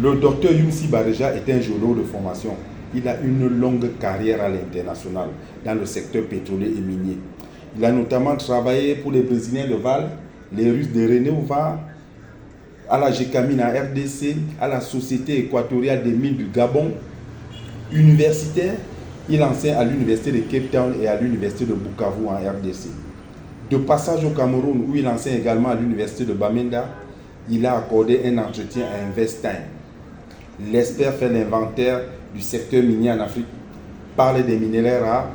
Le docteur Youmsi Bareja est un géologue de formation. Il a une longue carrière à l'international dans le secteur pétrolier et minier. Il a notamment travaillé pour les Brésiliens de Vale, les Russes de Renova, à la GECAMINE en RDC, à la Société équatoriale des mines du Gabon. Universitaire, il enseigne à l'université de Cape Town et à l'université de Bukavu en RDC. De passage au Cameroun, où il enseigne également à l'université de Bamenda, il a accordé un entretien à Investime. L'expert fait l'inventaire du secteur minier en Afrique, parle des minerais rares,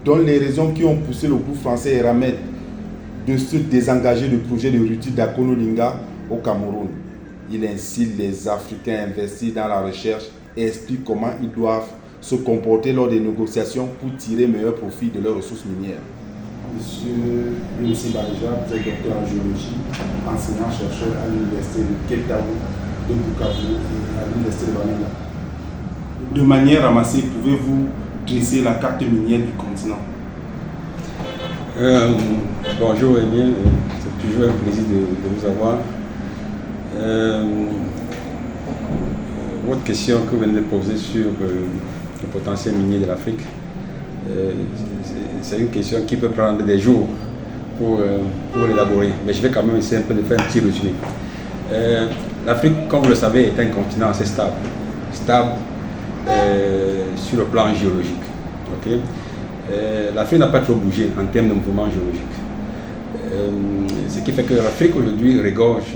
donne les raisons qui ont poussé le groupe français Eramet de se désengager du projet de rutile d'Akonolinga au Cameroun. Il incite les Africains à investir dans la recherche et explique comment ils doivent se comporter lors des négociations pour tirer meilleur profit de leurs ressources minières. Monsieur Youmsi Bareja, vous êtes docteur en géologie, enseignant-chercheur à l'université de Cape Town, de Bukavu et à l'université de Bamenda. De manière ramassée, pouvez-vous dresser la carte minière du continent? Bonjour Emile, c'est toujours un plaisir de vous avoir. Votre question que vous venez de poser sur le potentiel minier de l'Afrique, c'est une question qui peut prendre des jours pour l'élaborer, mais je vais quand même essayer un peu de faire un petit résumé. L'Afrique, comme vous le savez, est un continent assez stable sur le plan géologique. Okay? L'Afrique n'a pas trop bougé en termes de mouvement géologique. Ce qui fait que l'Afrique aujourd'hui regorge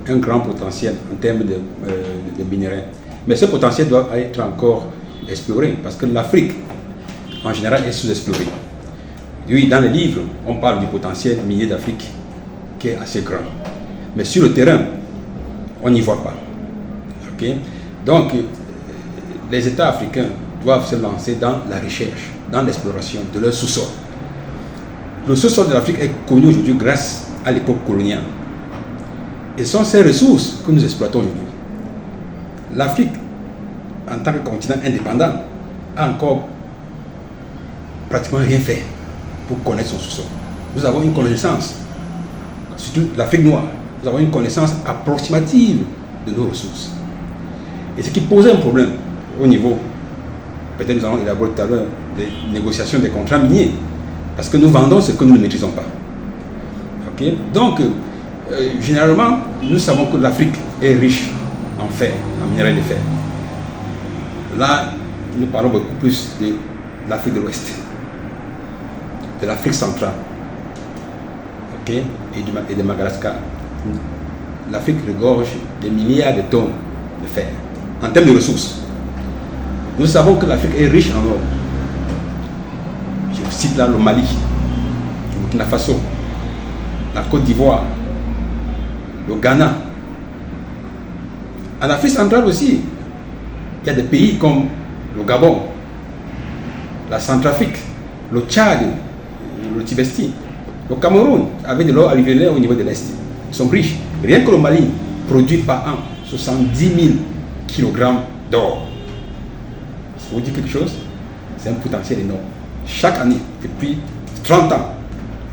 un grand potentiel en termes de minerais. Mais ce potentiel doit être encore exploré parce que l'Afrique, en général, est sous-explorée. Oui, dans les livres, on parle du potentiel minier d'Afrique qui est assez grand. Mais sur le terrain, on n'y voit pas. Okay? Donc, les États africains doivent se lancer dans la recherche, dans l'exploration de leur sous-sol. Le sous-sol de l'Afrique est connu aujourd'hui grâce à l'époque coloniale. Et ce sont ces ressources que nous exploitons aujourd'hui. L'Afrique, en tant que continent indépendant, a encore pratiquement rien fait pour connaître son sous-sol. Nous avons une connaissance, surtout l'Afrique noire, nous avons une connaissance approximative de nos ressources. Et ce qui posait un problème au niveau, peut-être nous allons élaborer tout à l'heure, des négociations des contrats miniers, parce que nous vendons ce que nous ne maîtrisons pas. Okay? Donc, généralement, nous savons que l'Afrique est riche en fer, en minerais de fer. Là, nous parlons beaucoup plus de l'Afrique de l'Ouest, de l'Afrique centrale, okay? et de Madagascar. L'Afrique regorge des milliards de tonnes de fer en termes de ressources. Nous savons que l'Afrique est riche en or. Je vous cite là le Mali, le Burkina Faso, la Côte d'Ivoire, le Ghana. En Afrique centrale aussi, il y a des pays comme le Gabon, la Centrafrique, le Tchad, le Tibesti, le Cameroun, avec de l'or arrivé au niveau de l'Est. Ils sont riches. Rien que le Mali produit par an 70 000 kg d'or. Ça vous dit quelque chose? C'est un potentiel énorme. Chaque année, depuis 30 ans,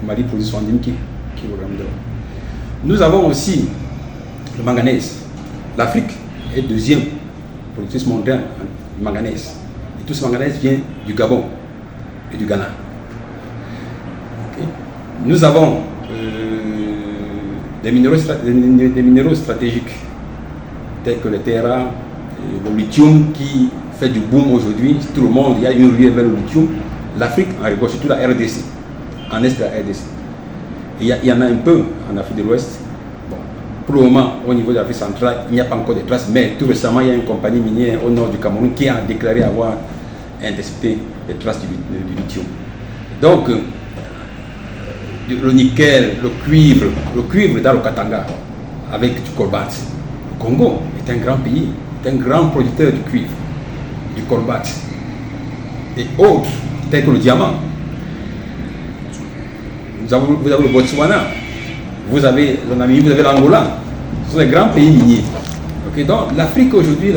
le Mali produit 70 000 kg d'or. Nous avons aussi le manganèse. L'Afrique est deuxième productrice mondiale en manganèse. Et tout ce manganèse vient du Gabon et du Ghana. Okay. Nous avons des minéraux stratégiques tels que le terres rares, le lithium qui fait du boom aujourd'hui. Tout le monde, il y a une ruée vers le lithium. L'Afrique en regorge, surtout la RDC, en est de la RDC. Il y en a un peu en Afrique de l'Ouest. Bon, pour le moment, au niveau de l'Afrique centrale, il n'y a pas encore de traces, mais tout récemment, il y a une compagnie minière au nord du Cameroun qui a déclaré avoir intercepté les traces du lithium. Donc, le nickel, le cuivre dans le Katanga, avec du colbart. Le Congo est un grand pays, est un grand producteur du cuivre, du colbart et autres, tels que le diamant. Vous avez le Botswana, vous avez le Namibie, vous avez l'Angola. Ce sont des grands pays miniers. Okay, donc l'Afrique aujourd'hui,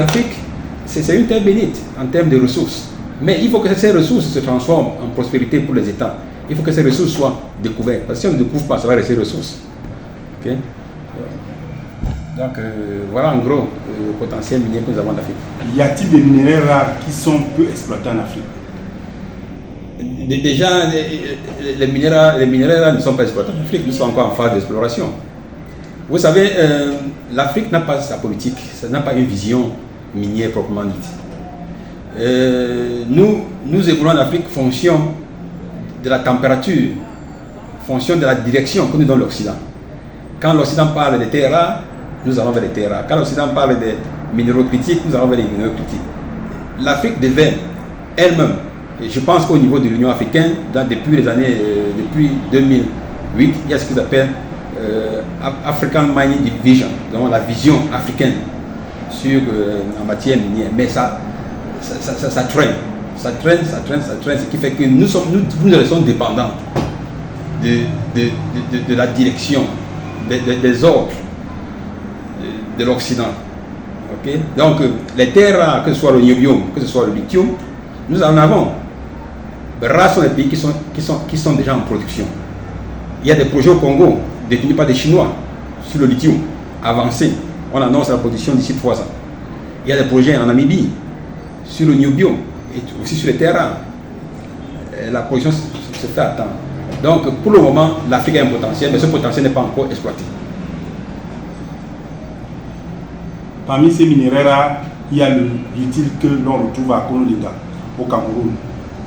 c'est une terre bénite en termes de ressources. Mais il faut que ces ressources se transforment en prospérité pour les États. Il faut que ces ressources soient découvertes. Parce que si on ne découvre pas, ça va rester ressources. Okay? Donc voilà en gros le potentiel minier que nous avons en Afrique. Y a-t-il des minéraux rares qui sont peu exploités en Afrique? Déjà, les minéraux ne sont pas exploités en Afrique, nous sommes encore en phase d'exploration. Vous savez, l'Afrique n'a pas sa politique, ça n'a pas une vision minière proprement dite. Nous évoluons en Afrique en fonction de la température, en fonction de la direction que nous donne l'Occident. Quand l'Occident parle des terres rares, nous allons vers les terres rares. Quand l'Occident parle des minéraux critiques, nous allons vers les minéraux critiques. L'Afrique devait elle-même, et je pense qu'au niveau de l'Union africaine, depuis 2008, il y a ce qu'ils appellent African Mining Division, donc la vision africaine en matière minière. Mais ça traîne, ce qui fait que nous sommes dépendants de la direction, des ordres de l'Occident. Okay? Donc les terres rares, que ce soit le niobium, que ce soit le lithium, nous en avons. Rares sont les pays qui sont déjà en production. Il y a des projets au Congo détenus par des Chinois sur le lithium avancé. On annonce la production d'ici 3 ans. Il y a des projets en Namibie sur le niobium et aussi sur les terres rares. La production se fait attendre. Donc pour le moment, l'Afrique a un potentiel, mais ce potentiel n'est pas encore exploité. Parmi ces minéraux rares, il y a le lithium que l'on retrouve à Konolinga, au Cameroun.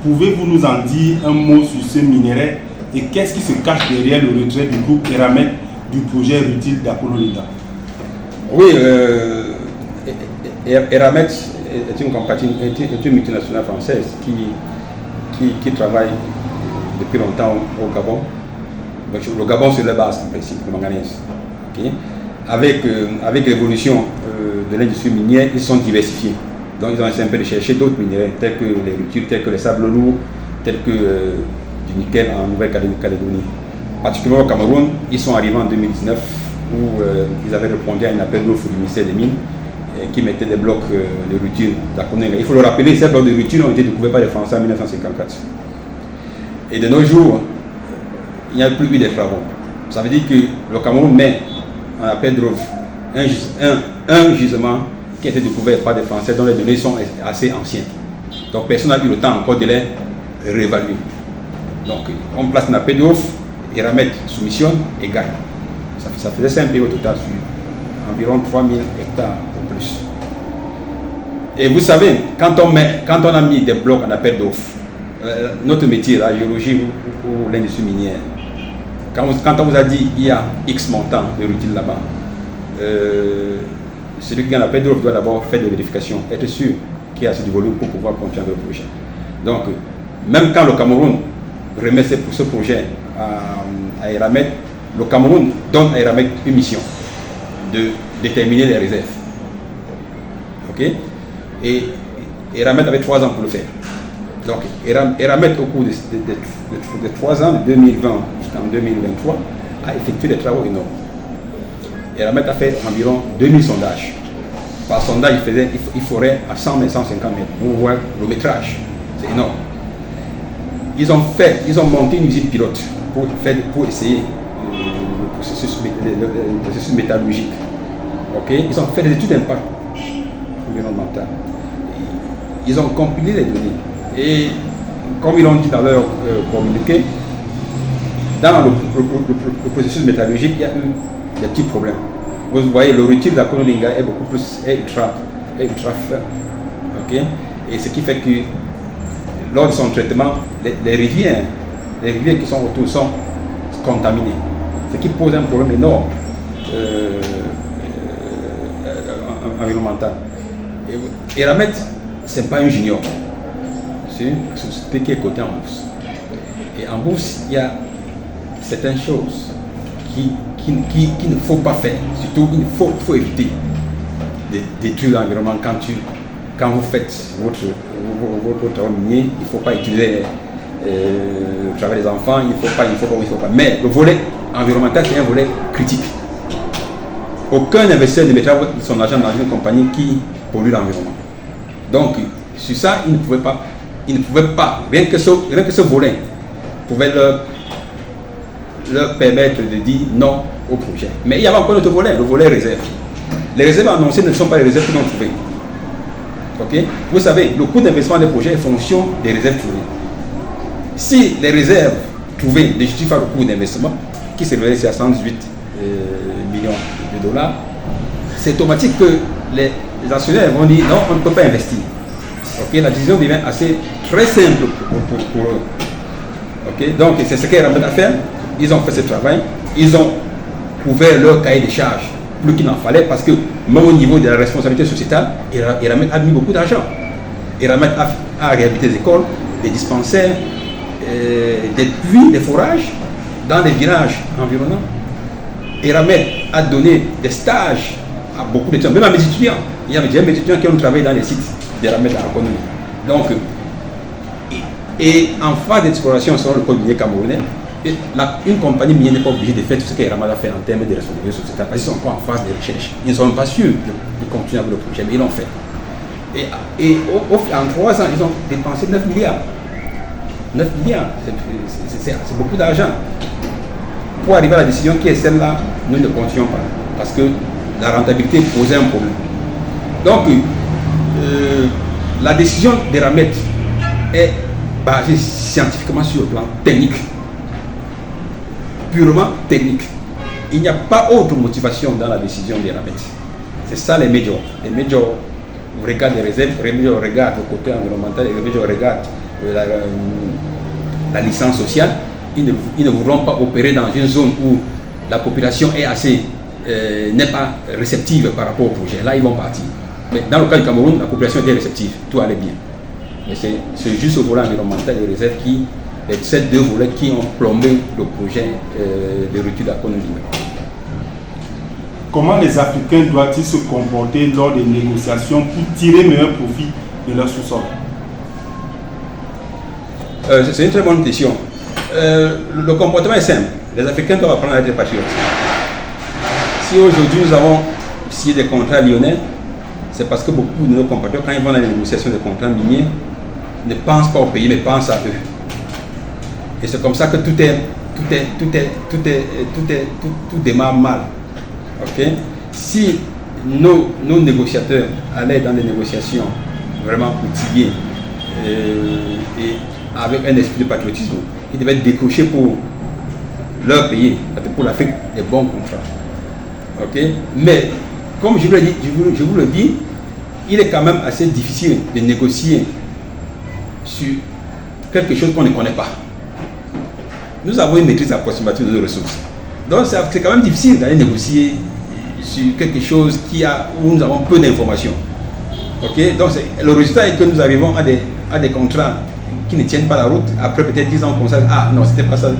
Pouvez-vous nous en dire un mot sur ce minerai et qu'est-ce qui se cache derrière le retrait du groupe Eramet du projet Rutile d'Akonolinga? Oui, Eramet est une multinationale française qui travaille depuis longtemps au Gabon. Donc, le Gabon c'est la base en principe, le manganèse. Okay? Avec l'évolution de l'industrie minière, ils sont diversifiés. Donc ils ont essayé un peu de chercher d'autres minéraux, tels que les rutiles, tels que les sables lourds, tels que du nickel en Nouvelle-Calédonie. Particulièrement au Cameroun, ils sont arrivés en 2019 où ils avaient répondu à un appel d'offres du ministère des Mines qui mettait des blocs de rutiles d'Akonolinga. Il faut le rappeler, ces blocs de rutiles ont été découverts par les Français en 1954. Et de nos jours, il n'y a plus eu de travaux. Ça veut dire que le Cameroun met en appel d'offres un gisement qui a été découvert par des Français dont les données sont assez anciennes. Donc personne n'a eu le temps encore de les réévaluer. Donc on place un appel d'offres, Eramet soumissionne et gagne. Ça faisait 5 pays au total sur environ 3000 hectares ou plus. Et vous savez, quand on a mis des blocs en appel d'offres, notre métier, la géologie ou l'industrie minière, quand on vous a dit il y a X montant de rutile là-bas, celui qui gagne l'appel d'offres doit d'abord faire des vérifications, être sûr qu'il y a assez de volume pour pouvoir continuer le projet. Donc, même quand le Cameroun remet ce projet à Eramet, le Cameroun donne à Eramet une mission de déterminer les réserves. Ok? Et Eramet avait 3 ans pour le faire. Donc, Eramet, au cours de 3 ans, de 2020 jusqu'en 2023, a effectué des travaux énormes. Eramet a fait environ 2000 sondages. Par sondage, il ferait à 100 mètres, 150 mètres. Vous voyez le métrage, c'est énorme. Ils ont monté une usine pilote pour essayer le processus métallurgique. Okay? Ils ont fait des études d'impact environnemental. Ils ont compilé les données. Et comme ils l'ont dit dans leur communiqué, dans le processus métallurgique, il y a eu des petits problèmes. Vous voyez, le rutile d'Akonolinga est beaucoup plus ultra fin. Okay? Et ce qui fait que lors de son traitement, les rivières qui sont autour sont contaminées. Ce qui pose un problème énorme environnemental. Et Eramet, ce n'est pas un junior. C'est une société qui est cotée en bourse. Et en bourse, il y a certaines choses qu'il ne faut pas faire. Surtout, il faut éviter de détruire l'environnement quand vous faites votre travail minier. Il ne faut pas utiliser le travail des enfants, il ne faut pas. Mais le volet environnemental, c'est un volet critique. Aucun investisseur ne mettra son argent dans une compagnie qui pollue l'environnement. Donc, sur ça, il ne pouvait pas, rien que ce volet pouvait leur permettre de dire non au projet. Mais il y avait encore notre volet, le volet réserve. Les réserves annoncées ne sont pas les réserves qu'ils ont trouvées. Okay? Vous savez, le coût d'investissement des projets est fonction des réserves trouvées. Si les réserves trouvées ne justifient pas le coût d'investissement, qui s'élève à 118 millions de dollars, c'est automatique que les actionnaires vont dire non, on ne peut pas investir. Okay? La décision devient assez très simple pour eux. Okay? Donc c'est ce qu'Eramet a fait. Ils ont fait ce travail. Ils ont ouvert leur cahier de charges plus qu'il n'en fallait parce que même au niveau de la responsabilité sociétale, Eramet a mis beaucoup d'argent. Eramet a réhabilité des écoles, des dispensaires, des puits, des forages dans les villages environnants. Eramet a donné des stages à beaucoup d'étudiants, même à mes étudiants. Il y a déjà mes étudiants qui ont travaillé dans les sites d'Eramet à Akonomi. Donc, et en phase d'exploration selon le code minier camerounais, une compagnie minière n'est pas obligée de faire tout ce qu'Eramet a fait en termes de responsabilité sociétale parce qu'ils sont encore en phase de recherche. Ils ne sont pas sûrs de continuer avec le projet, mais ils l'ont fait. Et en 3 ans, ils ont dépensé 9 milliards. 9 milliards, c'est beaucoup d'argent. Pour arriver à la décision qui est celle-là, nous ne continuons pas. Parce que la rentabilité posait un problème. Donc, la décision d'Eramet est basée scientifiquement sur le plan technique. Purement technique. Il n'y a pas autre motivation dans la décision d'Eramet. C'est ça les majors. Les majors regardent les réserves, les majors regardent le côté environnemental, les majors regardent la licence sociale. Ils ne voudront pas opérer dans une zone où la population est assez n'est pas réceptive par rapport au projet. Là, ils vont partir. Mais dans le cas du Cameroun, la population était réceptive, tout allait bien. Mais c'est juste au volet environnemental et réserves ces 2 volets qui ont plombé le projet de rupture d'Akonomi. Comment les Africains doivent-ils se comporter lors des négociations pour tirer meilleur profit de leur sous-sol? C'est une très bonne question. Le comportement est simple. Les Africains doivent apprendre à être patriotes. Si aujourd'hui nous avons signé des contrats lyonnais, c'est parce que beaucoup de nos compatriotes, quand ils vont dans les négociations de contrats miniers, ne pensent pas au pays, mais pensent à eux. Et c'est comme ça que tout démarre mal. Okay? Si nos négociateurs allaient dans des négociations vraiment outillées et avec un esprit de patriotisme, ils devaient décrocher pour leur pays, pour l'Afrique, des bons contrats. Okay? Mais, comme je vous le dis, il est quand même assez difficile de négocier sur quelque chose qu'on ne connaît pas. Nous avons une maîtrise approximative de nos ressources. Donc c'est quand même difficile d'aller négocier sur quelque chose où nous avons peu d'informations. Okay? Donc le résultat est que nous arrivons à des contrats qui ne tiennent pas la route. Après peut-être 10 ans, on constate, ah non, c'était pas ça.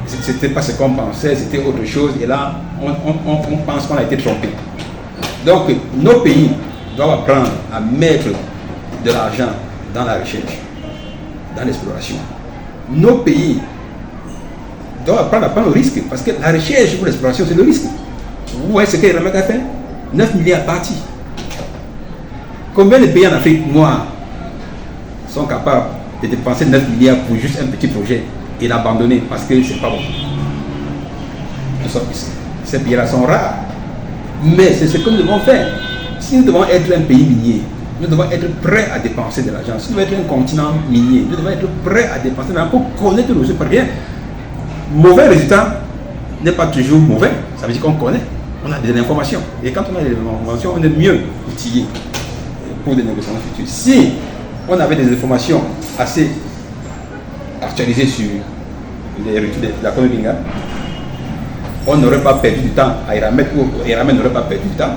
C'était pas ce qu'on pensait, c'était autre chose. Et là, on pense qu'on a été trompé. Donc nos pays doivent apprendre à mettre de l'argent dans la recherche, dans l'exploration. Nos pays doivent apprendre à prendre le risque, parce que la recherche pour l'exploration, c'est le risque. Vous voyez ce qu'Eramet a fait? 9 milliards partis. Combien de pays en Afrique noirs sont capables de dépenser 9 milliards pour juste un petit projet et l'abandonner parce que c'est pas bon? Ces pays-là sont rares. Mais c'est ce que nous devons faire. Si nous devons être un pays minier, nous devons être prêts à dépenser de l'argent. Si nous devons être un continent minier, nous devons être prêts à dépenser de l'argent pour connaître le jeu. Par bien, mauvais résultat n'est pas toujours mauvais. Ça veut dire qu'on connaît, on a des informations. Et quand on a des informations, on est mieux outillé pour des négociations futures. Si on avait des informations assez actualisées sur les retours de l'Akonomi Binga, on n'aurait pas perdu du temps à Eramet, ou Eramet n'aurait pas perdu du temps.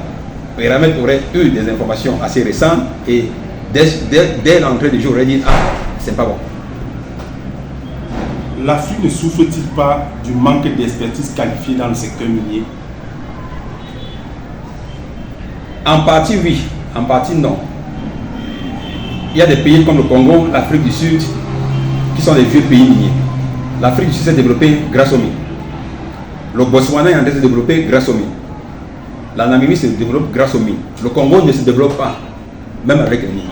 Eramet aurait eu des informations assez récentes et dès l'entrée du jour, on aurait dit ah, c'est pas bon. L'Afrique ne souffre-t-il pas du manque d'expertise qualifiée dans le secteur minier? En partie oui, en partie non. Il y a des pays comme le Congo, l'Afrique du Sud, qui sont des vieux pays miniers. L'Afrique du Sud s'est développée grâce aux mines. Le Botswana est en train de se développer grâce aux mines. La Namibie se développe grâce aux mines. Le Congo ne se développe pas, même avec les mines.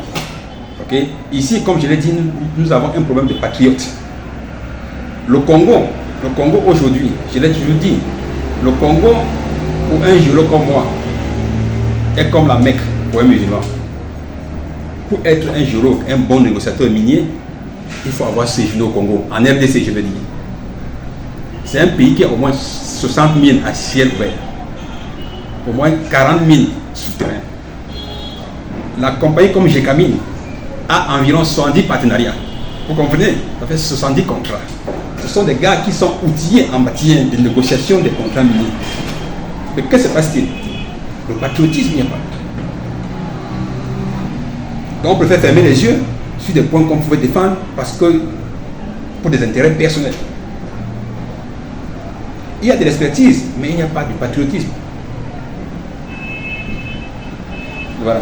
Okay? Ici, comme je l'ai dit, nous avons un problème de patriotes. Le Congo aujourd'hui, je l'ai toujours dit, le Congo, pour un géologue comme moi, est comme la Mecque pour un musulman. Pour être un géologue, un bon négociateur minier, il faut avoir séjourné au Congo, en RDC je veux dire. C'est un pays qui a au moins 60 000 à ciel ouvert, au moins 40 000 souterrains. La compagnie comme Gécamine a environ 70 partenariats. Vous comprenez? Ça fait 70 contrats. Ce sont des gars qui sont outillés en matière de négociation des contrats miniers. Mais que se passe-t-il? Le patriotisme n'y a pas. Donc on préfère fermer les yeux sur des points qu'on pouvait défendre parce que pour des intérêts personnels. Il y a de l'expertise, mais il n'y a pas de patriotisme. Voilà.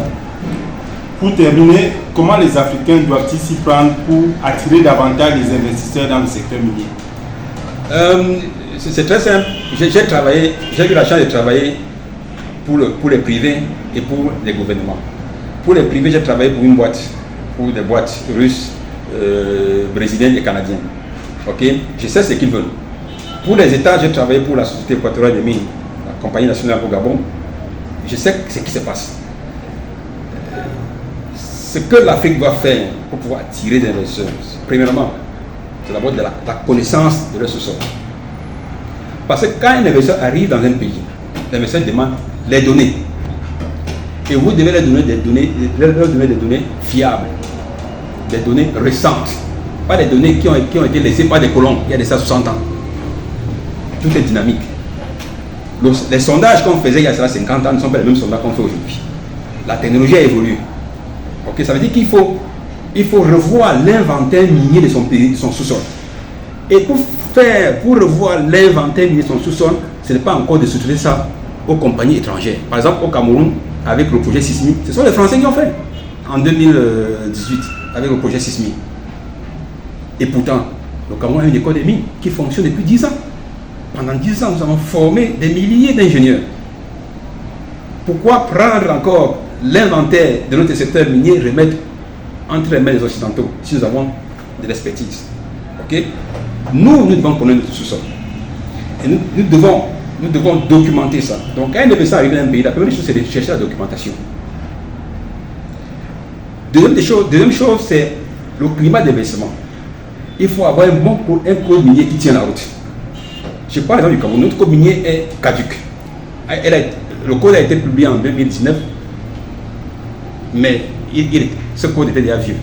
Pour terminer, comment les Africains doivent-ils s'y prendre pour attirer davantage les investisseurs dans le secteur minier? C'est très simple. J'ai eu la chance de travailler pour les privés et pour les gouvernements. Pour les privés, j'ai travaillé pour des boîtes russes, brésiliennes et canadiennes. Okay? Je sais ce qu'ils veulent. Pour les États, j'ai travaillé pour la Société équatoriale des mines, la compagnie nationale au Gabon. Je sais ce qui se passe. Ce que l'Afrique doit faire pour pouvoir attirer des investisseurs, premièrement, c'est d'abord de la connaissance de leur sous-sol. Parce que quand un investisseur arrive dans un pays, l'investisseur demande les données. Et vous devez leur donner des données fiables, des données récentes, pas des données qui ont été laissées par des colons il y a déjà 60 ans. Tout est dynamique. Les sondages qu'on faisait il y a 50 ans ne sont pas les mêmes sondages qu'on fait aujourd'hui. La technologie a évolué. Okay, ça veut dire qu'il faut revoir l'inventaire minier de son pays, de son sous-sol. Et pour revoir l'inventaire minier de son sous-sol, ce n'est pas encore de sous-traiter ça aux compagnies étrangères. Par exemple, au Cameroun, avec le projet Sismi, ce sont les Français qui ont fait en 2018 avec le projet Sismi. Et pourtant, le Cameroun a une école des mines qui fonctionne depuis 10 ans. Pendant 10 ans, nous avons formé des milliers d'ingénieurs. Pourquoi prendre encore l'inventaire de notre secteur minier et remettre entre les mains des Occidentaux si nous avons de l'expertise? Okay? Nous devons connaître notre sous-sol. Et nous devons documenter ça. Donc, quand un investisseur arrive dans un pays, la première chose, c'est de chercher la documentation. Deuxième chose, c'est le climat d'investissement. Il faut avoir un code minier qui tient la route. Je parle par exemple du Cameroun. Notre code minier est caduc. Le code a été publié en 2019, mais ce code était déjà vieux.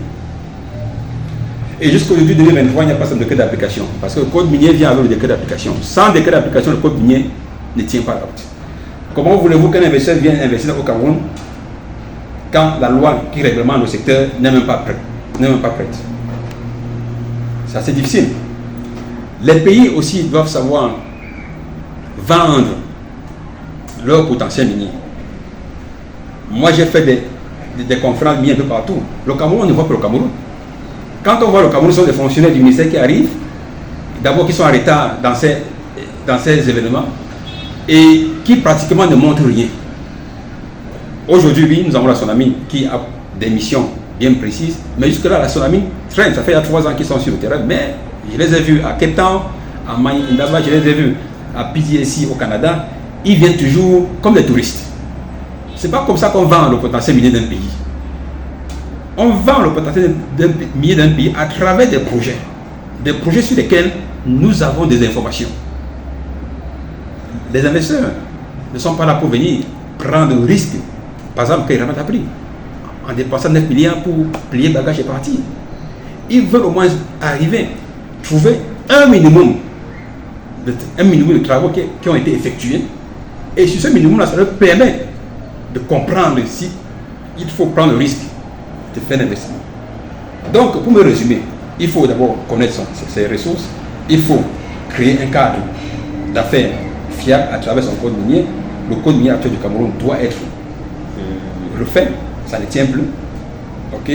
Et jusqu'aujourd'hui, 2023, il n'y a pas de décret d'application. Parce que le code minier vient avec le décret d'application. Sans décret d'application, le code minier ne tient pas la route. Comment voulez-vous qu'un investisseur vienne investir au Cameroun quand la loi qui réglemente le secteur n'est même pas prête? C'est assez difficile. Les pays aussi doivent savoir vendre leur potentiel minier. Moi, j'ai fait des conférences minières un peu partout. Le Cameroun, on ne voit pas le Cameroun. Quand on voit le Cameroun, ce sont des fonctionnaires du ministère qui arrivent, d'abord qui sont en retard dans ces événements et qui pratiquement ne montrent rien. Aujourd'hui, oui, nous avons la Sonamine qui a des missions bien précises, mais jusque-là, la Sonamine traîne. Ça fait il y a 3 ans qu'ils sont sur le terrain, mais je les ai vus à Cape Town, à Maïndaba, je les ai vus à PTSC au Canada. Ils viennent toujours comme des touristes. C'est pas comme ça qu'on vend le potentiel minier d'un pays. On vend le potentiel minier d'un pays à travers des projets sur lesquels nous avons des informations. Les investisseurs ne sont pas là pour venir prendre le risque. Par exemple, Kairamat a pris en dépensant 9 milliards pour plier bagage et partir. Ils veulent au moins arriver, trouver un minimum de travaux qui ont été effectués. Et sur ce minimum-là, ça leur permet de comprendre si il faut prendre le risque de faire l'investissement. Donc, pour me résumer, il faut d'abord connaître ses ressources, il faut créer un cadre d'affaires fiable à travers son code minier. Le code minier actuel du Cameroun doit être refait, ça ne tient plus. Ok?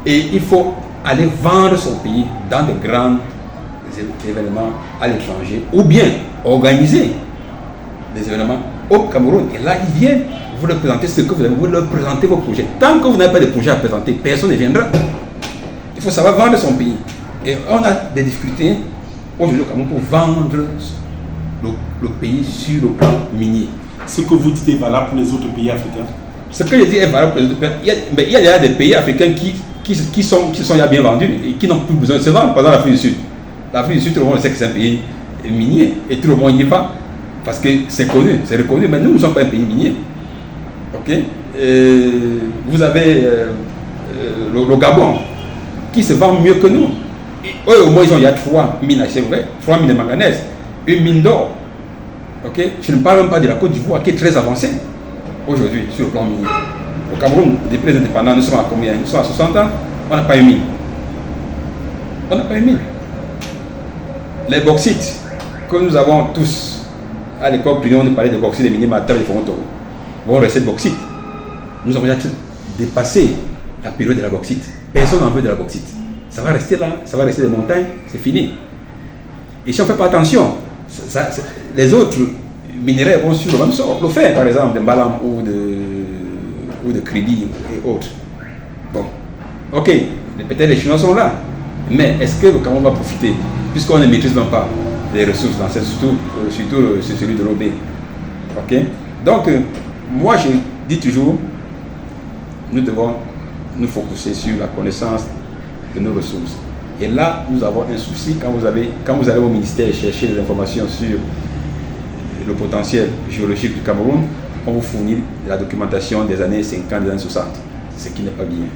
Et il faut aller vendre son pays dans de grands événements à l'étranger ou bien organiser des événements au Cameroun. Et là, ils viennent vous leur présenter ce que vous avez, vous leur présenter vos projets. Tant que vous n'avez pas de projet à présenter, personne ne viendra. Il faut savoir vendre son pays. Et on a des difficultés aujourd'hui au Cameroun pour vendre le pays sur le plan minier. ce que vous dites est valable pour les autres pays africains? Ce que je dis est valable pour les autres pays. Il y a déjà des pays africains qui sont déjà bien vendus et qui n'ont plus besoin de se vendre. Par exemple, l'Afrique du Sud. L'Afrique du Sud, tout le monde sait que c'est un pays minier et tout le monde n'y va parce que c'est connu, c'est reconnu. Mais nous ne sommes pas un pays minier. Ok? Vous avez le Gabon qui se vend mieux que nous. Et eux, au moins, il y a 3 mines à Chevrolet, 3 mines de manganèse, une mine d'or. Ok? Je ne parle même pas de la Côte d'Ivoire qui est très avancée aujourd'hui sur le plan minier. Au Cameroun, depuis les indépendants, nous sommes à combien? Nous sommes à 60 ans, on n'a pas une mine. On n'a pas une mine. Les bauxites que nous avons tous, à l'époque primaire, on parlait de bauxite, des miniers, Matam, des Fonto, vont rester de bauxite. Nous avons déjà dépassé la période de la bauxite. Personne n'en veut de la bauxite. Ça va rester là, ça va rester des montagnes, c'est fini. Et si on ne fait pas attention, les autres minerais vont suivre le même sort. Le fer, par exemple, de Mbalam ou de Kribi et autres. Bon, ok, peut-être les Chinois sont là, mais est-ce que le Cameroun va profiter, puisqu'on ne maîtrise même pas les ressources, surtout celui de l'OB. Ok, donc, moi je dis toujours, nous devons nous focuser sur la connaissance de nos ressources. Et là, nous avons un souci quand vous allez au ministère chercher des informations sur le potentiel géologique du Cameroun, on vous fournit la documentation des années 50, des années 60, ce qui n'est pas bien.